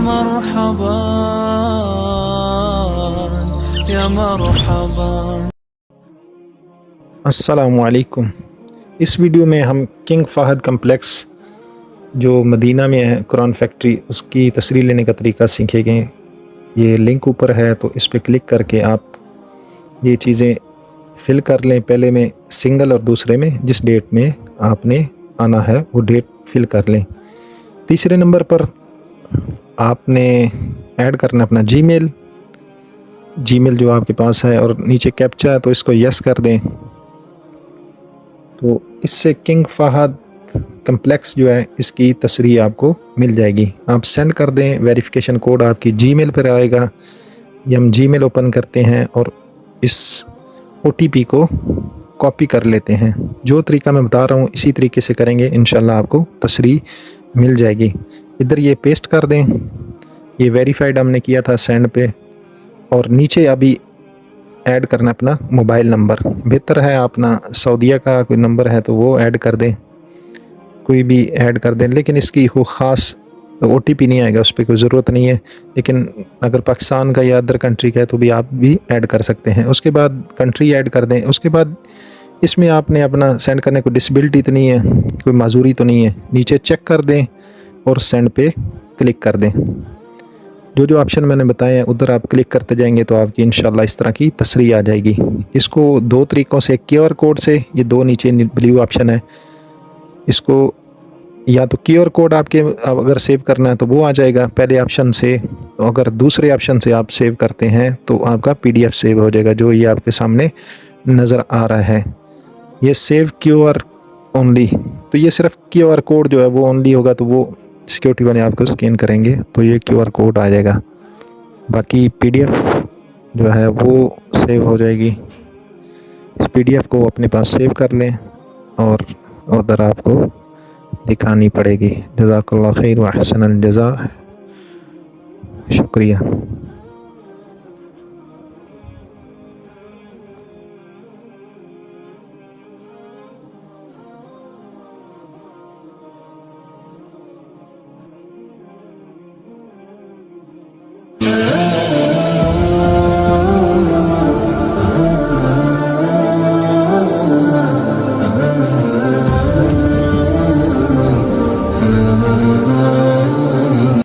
मरहबा या मरहबा। अस्सलामुअलैकुम। इस वीडियो में हम किंग फहद कम्प्लेक्स जो मदीना में है, कुरान फैक्ट्री, उसकी तस्वीर लेने का तरीका सीखेंगे। ये लिंक ऊपर है तो इस पर क्लिक करके आप ये चीज़ें फिल कर लें। पहले में सिंगल और दूसरे में जिस डेट में आपने आना है वो डेट फिल कर लें। तीसरे नंबर पर आपने ऐड करना अपना जीमेल जो आपके पास है, और नीचे कैप्चा है तो इसको यस कर दें। तो इससे किंग फहद कम्प्लेक्स जो है इसकी तस्वीर आपको मिल जाएगी। आप सेंड कर दें, वेरिफिकेशन कोड आपकी जीमेल पर आएगा। ये हम जीमेल ओपन करते हैं और इस ओटीपी को कॉपी कर लेते हैं। जो तरीका मैं बता रहा हूँ इसी तरीके से करेंगे, इंशाल्लाह आपको तस्वीर मिल जाएगी। इधर ये पेस्ट कर दें। ये वेरीफाइड हमने किया था सेंड पे, और नीचे अभी ऐड करना अपना मोबाइल नंबर। बेहतर है अपना सऊदीया का कोई नंबर है तो वो ऐड कर दें, कोई भी ऐड कर दें, लेकिन इसकी कोई ख़ास ओटीपी नहीं आएगा, उस पर कोई ज़रूरत नहीं है। लेकिन अगर पाकिस्तान का या अदर कंट्री का है तो भी आप भी ऐड कर सकते हैं। उसके बाद कंट्री ऐड कर दें। उसके बाद इसमें आपने अपना सेंड करने को डिसेबिलिटी तो नहीं है, कोई माजूरी तो नहीं है, नीचे चेक कर दें और सेंड पे क्लिक कर दें। जो ऑप्शन मैंने बताए हैं उधर आप क्लिक करते जाएंगे तो आपकी इंशाल्लाह इस तरह की तस्वीर आ जाएगी। इसको दो तरीक़ों से, QR कोड से, ये दो नीचे ब्लू ऑप्शन है, इसको या तो QR कोड आपके अगर सेव करना है तो वो आ जाएगा पहले ऑप्शन से। अगर दूसरे ऑप्शन से आप सेव करते हैं तो आपका PDF सेव हो जाएगा, जो ये आपके सामने नज़र आ रहा है। ये सेव QR ओनली, तो ये सिर्फ QR कोड जो है वो ओनली होगा, तो वो सिक्योरिटी वाले आपको स्कैन करेंगे तो ये QR कोड आ जाएगा। बाकी PDF जो है वो सेव हो जाएगी। इस PDF को अपने पास सेव कर लें और उधर आपको दिखानी पड़ेगी। जज़ाकल्लाह खैर व अहसनल जज़ा। शुक्रिया।